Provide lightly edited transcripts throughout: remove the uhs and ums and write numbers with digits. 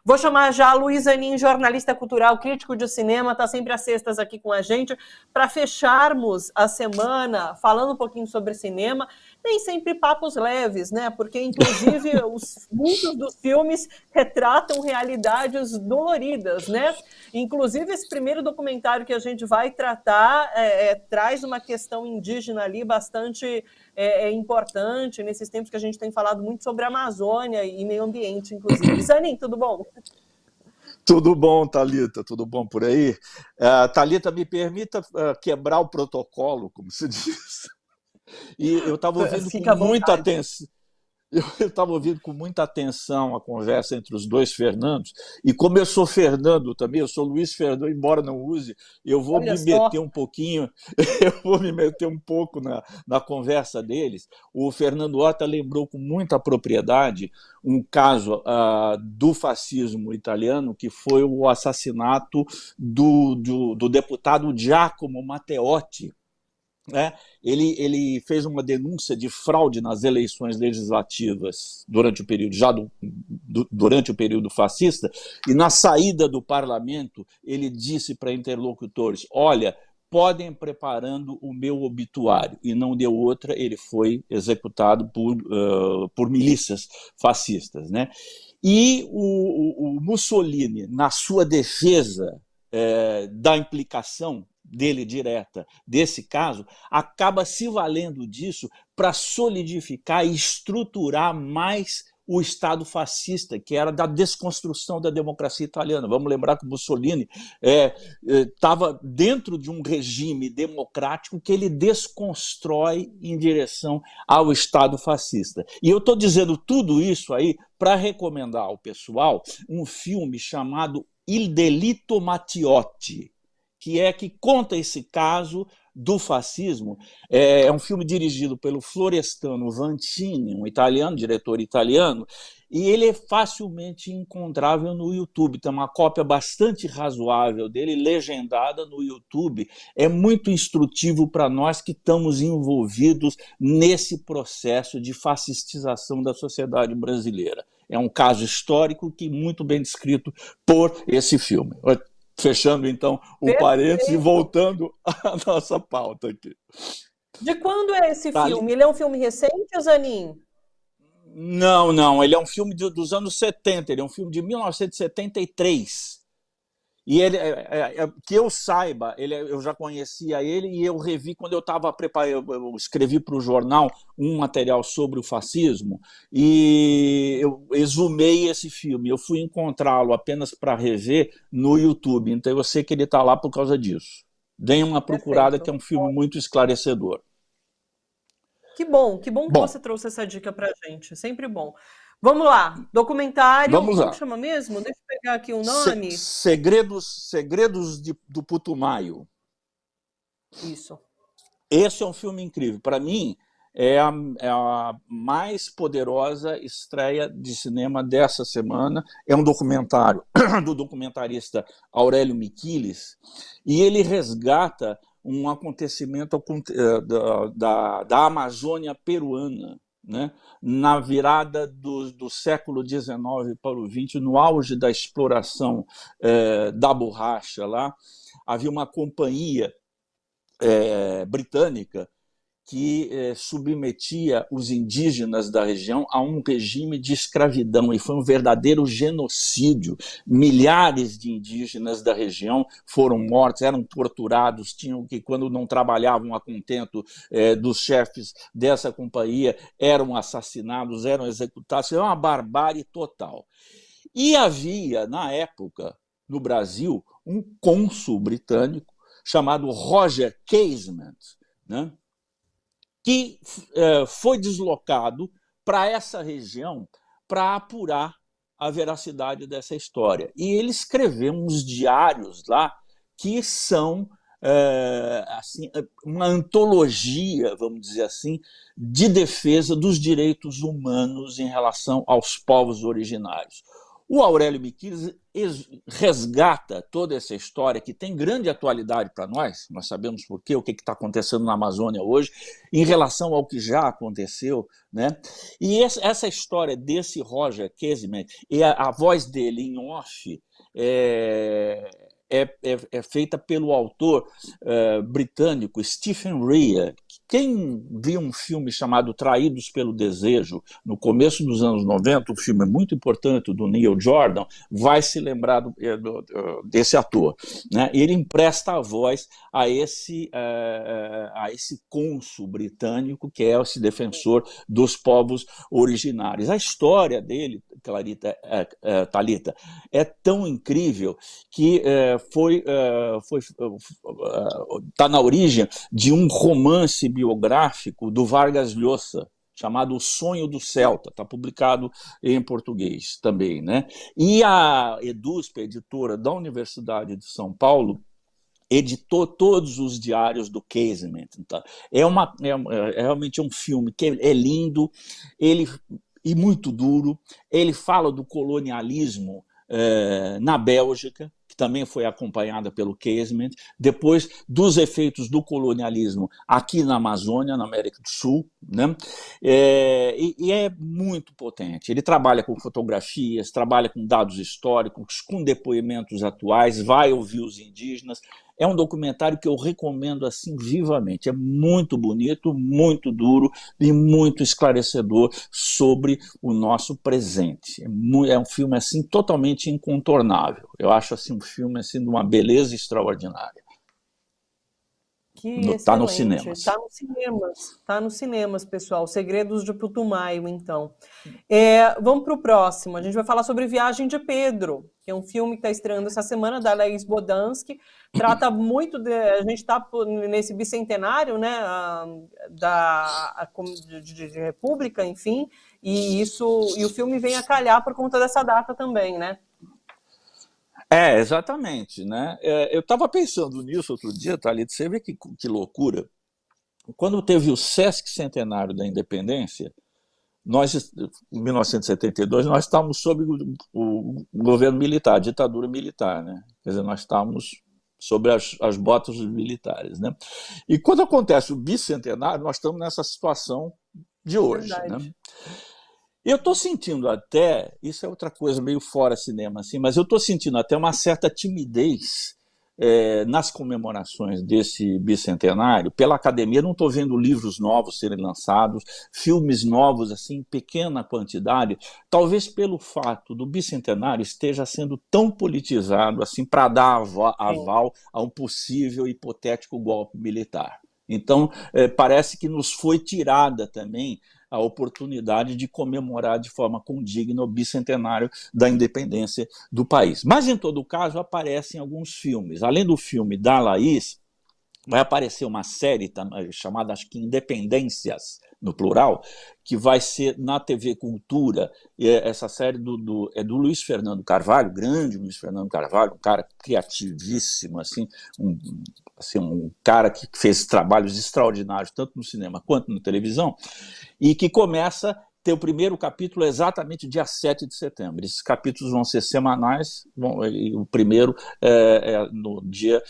Vou chamar já a Luiz Anin, jornalista cultural, crítico de cinema, está sempre às sextas aqui com a gente, para fecharmos a semana falando um pouquinho sobre cinema. Nem sempre papos leves, né? Porque, inclusive, muitos dos filmes retratam realidades doloridas, né? Inclusive, esse primeiro documentário que a gente vai tratar traz uma questão indígena ali bastante importante, nesses tempos que a gente tem falado muito sobre a Amazônia e meio ambiente, inclusive. Zanin, tudo bom? Tudo bom, Thalita? Tudo bom por aí? Thalita, me permita quebrar o protocolo, como se diz. E eu estava ouvindo com muita atenção. Eu estava ouvindo com muita atenção a conversa entre os dois Fernandos, e como eu sou Fernando também, eu sou Luiz Fernando, embora não use, eu vou me meter um pouquinho, eu vou me meter um pouco na conversa deles. O Fernando Horta lembrou com muita propriedade um caso do fascismo italiano, que foi o assassinato do deputado Giacomo Matteotti. Ele fez uma denúncia de fraude nas eleições legislativas durante o período durante o período fascista, e na saída do parlamento ele disse para interlocutores: olha, podem preparando o meu obituário, e não deu outra, ele foi executado por milícias fascistas, né? E o Mussolini, na sua defesa da implicação dele direta desse caso, acaba se valendo disso para solidificar e estruturar mais o Estado fascista, que era da desconstrução da democracia italiana. Vamos lembrar que Mussolini estava dentro de um regime democrático que ele desconstrói em direção ao Estado fascista. E eu estou dizendo tudo isso aí para recomendar ao pessoal um filme chamado Il Delitto Matteotti, que conta esse caso do fascismo. É um filme dirigido pelo Florestano Vantini, um italiano, diretor italiano, e ele é facilmente encontrável no YouTube. Tem uma cópia bastante razoável dele, legendada no YouTube. É muito instrutivo para nós que estamos envolvidos nesse processo de fascistização da sociedade brasileira. É um caso histórico que muito bem descrito por esse filme. Fechando, então, o parênteses e voltando à nossa pauta aqui. De quando é esse filme? Ele é um filme recente, Zanin? Não. Ele é um filme dos anos 70. Ele é um filme de 1973. E ele, que eu saiba, eu já conhecia ele, e eu revi quando eu estava preparando, eu escrevi para o jornal um material sobre o fascismo, e eu exumei esse filme. Eu fui encontrá-lo apenas para rever no YouTube, então eu sei que ele está lá por causa disso. Deem uma procurada. Perfeito. Que é um filme muito esclarecedor. Que bom que você trouxe essa dica para a gente, sempre bom. Vamos lá, documentário, como chama mesmo? Deixa eu pegar aqui o nome. Segredos do Putumayo. Isso. Esse é um filme incrível. Para mim, é a mais poderosa estreia de cinema dessa semana. É um documentário do documentarista Aurélio Miquiles, e ele resgata um acontecimento da Amazônia peruana, né? Na virada do século XIX para o XX, no auge da exploração da borracha lá, havia uma companhia britânica que submetia os indígenas da região a um regime de escravidão, e foi um verdadeiro genocídio. Milhares de indígenas da região foram mortos, eram torturados, tinham que, quando não trabalhavam a contento dos chefes dessa companhia, eram assassinados, eram executados. É uma barbárie total. E havia, na época, no Brasil, um cônsul britânico chamado Roger Casement, né? Que foi deslocado para essa região para apurar a veracidade dessa história. E ele escreveu uns diários lá que são assim, uma antologia, vamos dizer assim, de defesa dos direitos humanos em relação aos povos originários. O Aurélio Miquiles resgata toda essa história que tem grande atualidade para nós sabemos por quê, o que está acontecendo na Amazônia hoje, em relação ao que já aconteceu, né? E essa história desse Roger Casement, e a voz dele em off, é feita pelo autor britânico Stephen Rea. Quem viu um filme chamado Traídos pelo Desejo, no começo dos anos 90, um filme muito importante do Neil Jordan, vai se lembrar desse ator, né? Ele empresta a voz a esse cônsul britânico, que é esse defensor dos povos originários. A história dele, Thalita, é tão incrível que está na origem de um romance biográfico do Vargas Llosa, chamado O Sonho do Celta, está publicado em português também, né? E a Edusp, editora da Universidade de São Paulo, editou todos os diários do Casement. Tá? É realmente um filme que é lindo, e muito duro. Ele fala do colonialismo na Bélgica, que também foi acompanhada pelo Casement, depois dos efeitos do colonialismo aqui na Amazônia, na América do Sul, né? E é muito potente. Ele trabalha com fotografias, trabalha com dados históricos, com depoimentos atuais, vai ouvir os indígenas. É um documentário que eu recomendo assim vivamente. É muito bonito, muito duro e muito esclarecedor sobre o nosso presente. É um filme assim totalmente incontornável. Eu acho assim um filme assim de uma beleza extraordinária. Que Está nos excelente. cinemas. Está nos cinemas. Está nos cinemas, pessoal. Segredos de Putumayo, então. Vamos para o próximo. A gente vai falar sobre Viagem de Pedro, que é um filme que está estreando essa semana, da Alex Bodansky. Trata muito a gente está nesse bicentenário, né, de República, enfim, e o filme vem a calhar por conta dessa data também, né? Exatamente, né? Eu estava pensando nisso outro dia, Thalita, você vê que loucura. Quando teve o Sesc Centenário da Independência, em 1972, nós estávamos sob o governo militar, a ditadura militar, né? Quer dizer, nós estávamos sobre as botas dos militares, né? E quando acontece o bicentenário, nós estamos nessa situação de hoje, né? Eu estou sentindo até, isso é outra coisa meio fora cinema, assim, mas eu estou sentindo até uma certa timidez nas comemorações desse bicentenário. Pela academia, não estou vendo livros novos serem lançados, filmes novos, assim, em pequena quantidade, talvez pelo fato do bicentenário esteja sendo tão politizado assim para dar aval a um possível hipotético golpe militar. Então, parece que nos foi tirada também a oportunidade de comemorar de forma condigna o bicentenário da independência do país. Mas, em todo caso, aparecem alguns filmes. Além do filme da Laís, vai aparecer uma série chamada, acho que Independências, no plural, que vai ser na TV Cultura. Essa série é do Luiz Fernando Carvalho, grande Luiz Fernando Carvalho, um cara criativíssimo, assim, um cara que fez trabalhos extraordinários, tanto no cinema quanto na televisão, e que começa a ter o primeiro capítulo exatamente dia 7 de setembro. Esses capítulos vão ser semanais, e o primeiro no dia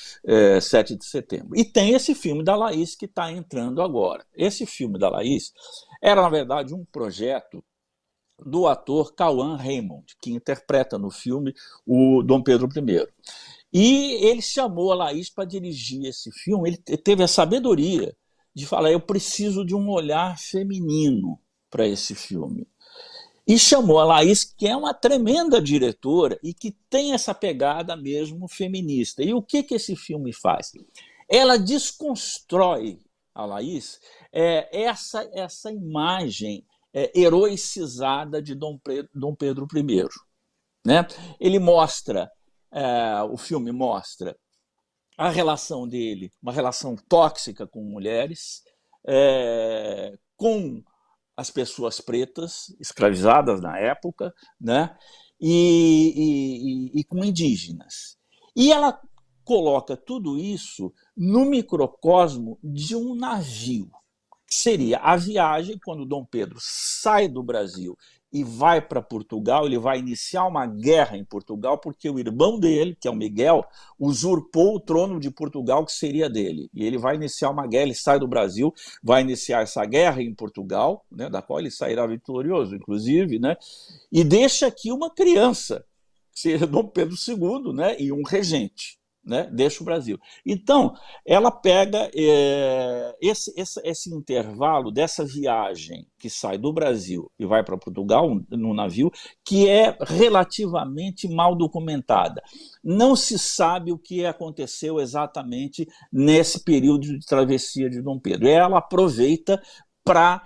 7 de setembro. E tem esse filme da Laís que está entrando agora. Esse filme da Laís era, na verdade, um projeto do ator Cauã Raymond, que interpreta no filme o Dom Pedro I. E ele chamou a Laís para dirigir esse filme. Ele teve a sabedoria de falar: eu preciso de um olhar feminino para esse filme. E chamou a Laís, que é uma tremenda diretora e que tem essa pegada mesmo feminista. E o que esse filme faz? Ela desconstrói, a Laís, essa imagem heroicizada de Dom Pedro I. Né? Ele mostra, o filme mostra a relação dele, uma relação tóxica com mulheres, com as pessoas pretas, escravizadas na época, né? e com indígenas. E ela coloca tudo isso no microcosmo de um navio. Seria a viagem, quando Dom Pedro sai do Brasil e vai para Portugal. Ele vai iniciar uma guerra em Portugal, porque o irmão dele, que é o Miguel, usurpou o trono de Portugal, que seria dele. E ele vai iniciar uma guerra, ele sai do Brasil, vai iniciar essa guerra em Portugal, né, da qual ele sairá vitorioso, inclusive, né, e deixa aqui uma criança, que seria Dom Pedro II, né, e um regente. Né, deixa o Brasil. Então, ela pega esse intervalo dessa viagem que sai do Brasil e vai para Portugal, no navio, que é relativamente mal documentada. Não se sabe o que aconteceu exatamente nesse período de travessia de Dom Pedro. Ela aproveita para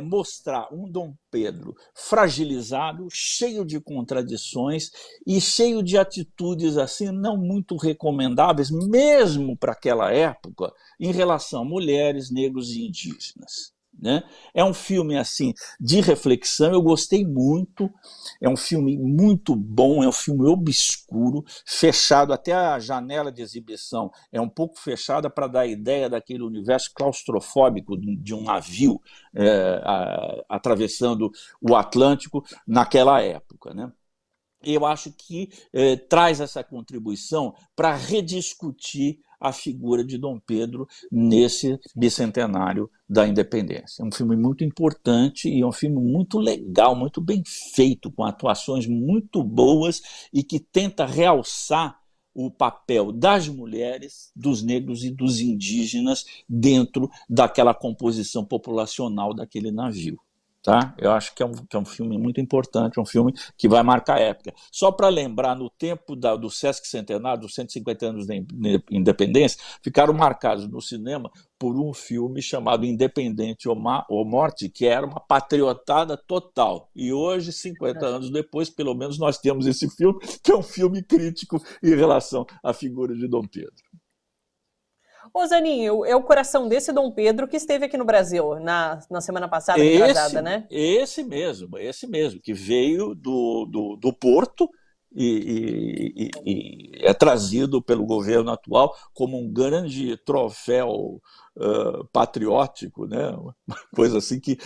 mostrar um Dom Pedro fragilizado, cheio de contradições e cheio de atitudes assim não muito recomendáveis, mesmo para aquela época, em relação a mulheres, negros e indígenas. Né? É um filme assim de reflexão, eu gostei muito, é um filme muito bom, é um filme obscuro, fechado, até a janela de exibição é um pouco fechada para dar a ideia daquele universo claustrofóbico de um navio atravessando o Atlântico naquela época. Né? Eu acho que traz essa contribuição para rediscutir a figura de Dom Pedro nesse bicentenário da independência. É um filme muito importante e é um filme muito legal, muito bem feito, com atuações muito boas e que tenta realçar o papel das mulheres, dos negros e dos indígenas dentro daquela composição populacional daquele navio. Tá? Eu acho que é um filme muito importante, um filme que vai marcar a época. Só para lembrar, no tempo do Sesc Centenário, dos 150 anos da independência, ficaram marcados no cinema por um filme chamado Independente ou Morte, que era uma patriotada total. E hoje, 50 anos depois, pelo menos nós temos esse filme, que é um filme crítico em relação à figura de Dom Pedro. Ô, Zaninho, é o coração desse Dom Pedro que esteve aqui no Brasil na semana passada, retrasada, né? Esse mesmo, que veio do Porto e é trazido pelo governo atual como um grande troféu patriótico, né? Uma coisa assim que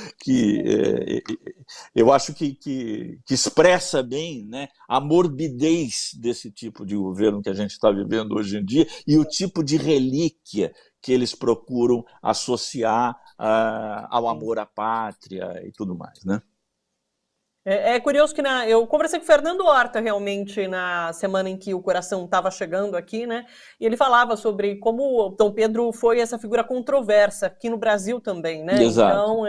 eu acho que expressa bem, né, a morbidez desse tipo de governo que a gente está vivendo hoje em dia e o tipo de relíquia que eles procuram associar ao amor à pátria e tudo mais, né? É curioso que eu conversei com o Fernando Horta realmente na semana em que o coração estava chegando aqui, né? E ele falava sobre como o Dom Pedro foi essa figura controversa aqui no Brasil também, né? Exato. Então,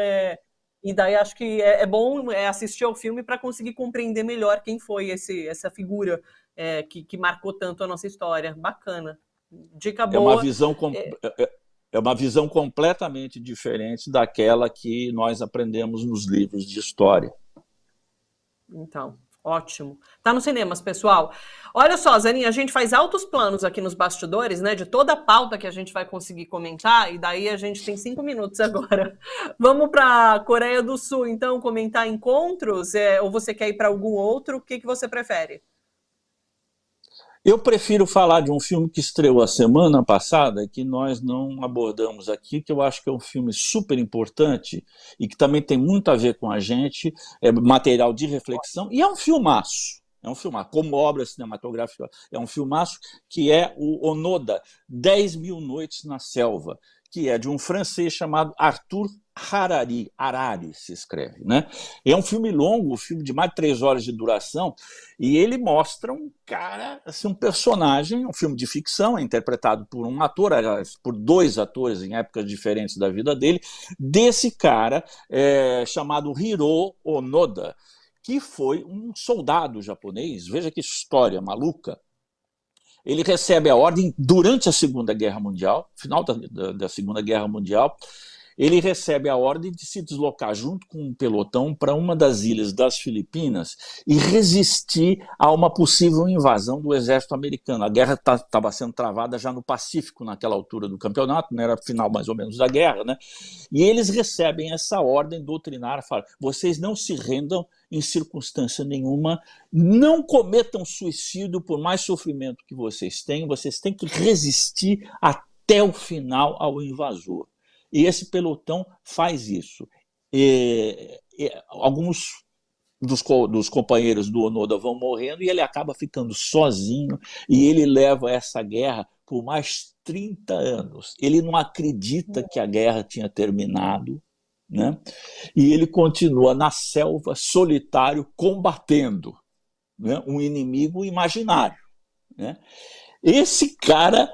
e daí acho que é bom assistir ao filme para conseguir compreender melhor quem foi essa figura que marcou tanto a nossa história. Bacana. Dica boa. É uma visão completamente diferente daquela que nós aprendemos nos livros de história. Então, ótimo. Tá nos cinemas, pessoal. Olha só, Zaninha, a gente faz altos planos aqui nos bastidores, né? De toda a pauta que a gente vai conseguir comentar, e daí a gente tem 5 minutos agora. Vamos para a Coreia do Sul, então, comentar encontros? Ou você quer ir para algum outro? O que você prefere? Eu prefiro falar de um filme que estreou a semana passada, que nós não abordamos aqui, que eu acho que é um filme super importante e que também tem muito a ver com a gente, é material de reflexão, e é um filmaço. Como obra cinematográfica, é um filmaço que é o Onoda, 10 Mil Noites na Selva, que é de um francês chamado Arthur Harari se escreve, né? É um filme longo, um filme de mais de 3 horas de duração, e ele mostra um cara, assim, um personagem, um filme de ficção, é interpretado por um ator, por 2 atores em épocas diferentes da vida dele, desse cara chamado Hiro Onoda, que foi um soldado japonês. Veja que história maluca. Ele recebe a ordem durante a Segunda Guerra Mundial, final da Segunda Guerra Mundial. Ele recebe a ordem de se deslocar junto com um pelotão para uma das ilhas das Filipinas e resistir a uma possível invasão do exército americano. A guerra estava sendo travada já no Pacífico, naquela altura do campeonato, né? Era final mais ou menos da guerra, né? E eles recebem essa ordem doutrinária, falam: vocês não se rendam em circunstância nenhuma, não cometam suicídio por mais sofrimento que vocês têm que resistir até o final ao invasor. E esse pelotão faz isso. Alguns dos companheiros do Onoda vão morrendo e ele acaba ficando sozinho e ele leva essa guerra por mais 30 anos. Ele não acredita que a guerra tinha terminado, né? E ele continua na selva, solitário, combatendo, né, um inimigo imaginário, né? Esse cara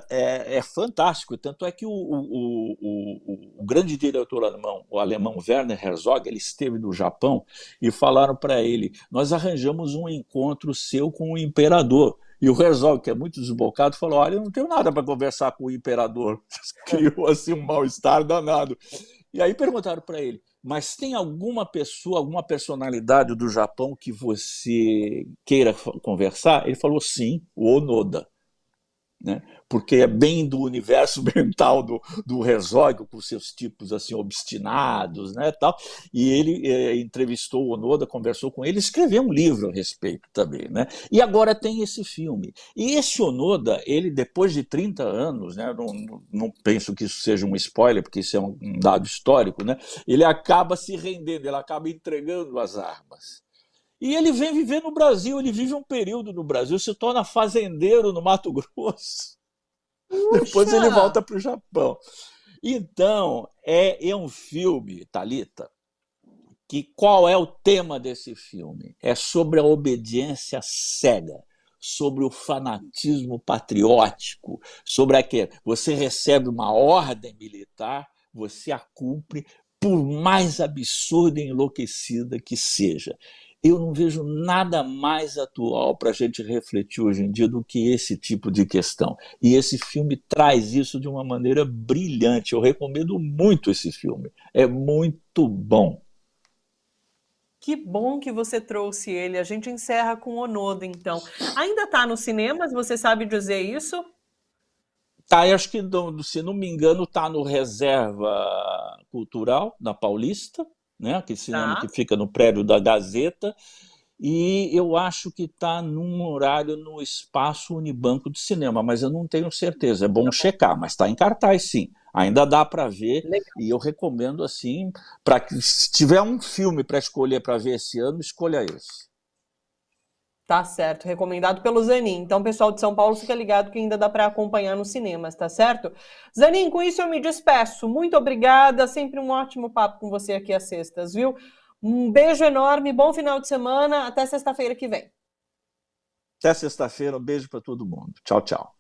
é fantástico, tanto é que o grande diretor alemão, o alemão Werner Herzog, ele esteve no Japão e falaram para ele: nós arranjamos um encontro seu com o imperador. E o Herzog, que é muito desbocado, falou: olha, eu não tenho nada para conversar com o imperador. Criou assim um mal-estar danado. E aí perguntaram para ele: mas tem alguma pessoa, alguma personalidade do Japão que você queira conversar? Ele falou: sim, o Onoda, né? Porque é bem do universo mental do Herzog, com seus tipos assim obstinados, né, tal. E ele entrevistou o Onoda, conversou com ele, escreveu um livro a respeito também, né? E agora tem esse filme. E esse Onoda, ele depois de 30 anos, né, não penso que isso seja um spoiler, porque isso é um dado histórico, né? Ele acaba se rendendo, ele acaba entregando as armas. E ele vem viver no Brasil, ele vive um período no Brasil, se torna fazendeiro no Mato Grosso. Depois ele volta para o Japão. Então, é um filme, Thalita, que qual é o tema desse filme? É sobre a obediência cega, sobre o fanatismo patriótico, sobre aquele. Você recebe uma ordem militar, você a cumpre, por mais absurda e enlouquecida que seja. Eu não vejo nada mais atual para a gente refletir hoje em dia do que esse tipo de questão. E esse filme traz isso de uma maneira brilhante. Eu recomendo muito esse filme. É muito bom. Que bom que você trouxe ele. A gente encerra com Onoda, então. Ainda está nos cinemas, você sabe dizer isso? Tá, eu acho que, se não me engano, está no Reserva Cultural, na Paulista, né? Aquele cinema que Tá. fica no prédio da Gazeta. E eu acho que está num horário no Espaço Unibanco de Cinema, mas eu não tenho certeza. É bom checar, mas está em cartaz, sim. Ainda dá para ver. Legal. E eu recomendo, assim, para que, se tiver um filme para escolher para ver esse ano, escolha esse. Tá certo, recomendado pelo Zanin. Então, pessoal de São Paulo, fica ligado que ainda dá para acompanhar nos cinemas, tá certo? Zanin, com isso eu me despeço. Muito obrigada, sempre um ótimo papo com você aqui às sextas, viu? Um beijo enorme, bom final de semana, até sexta-feira que vem. Até sexta-feira, um beijo para todo mundo. Tchau, tchau.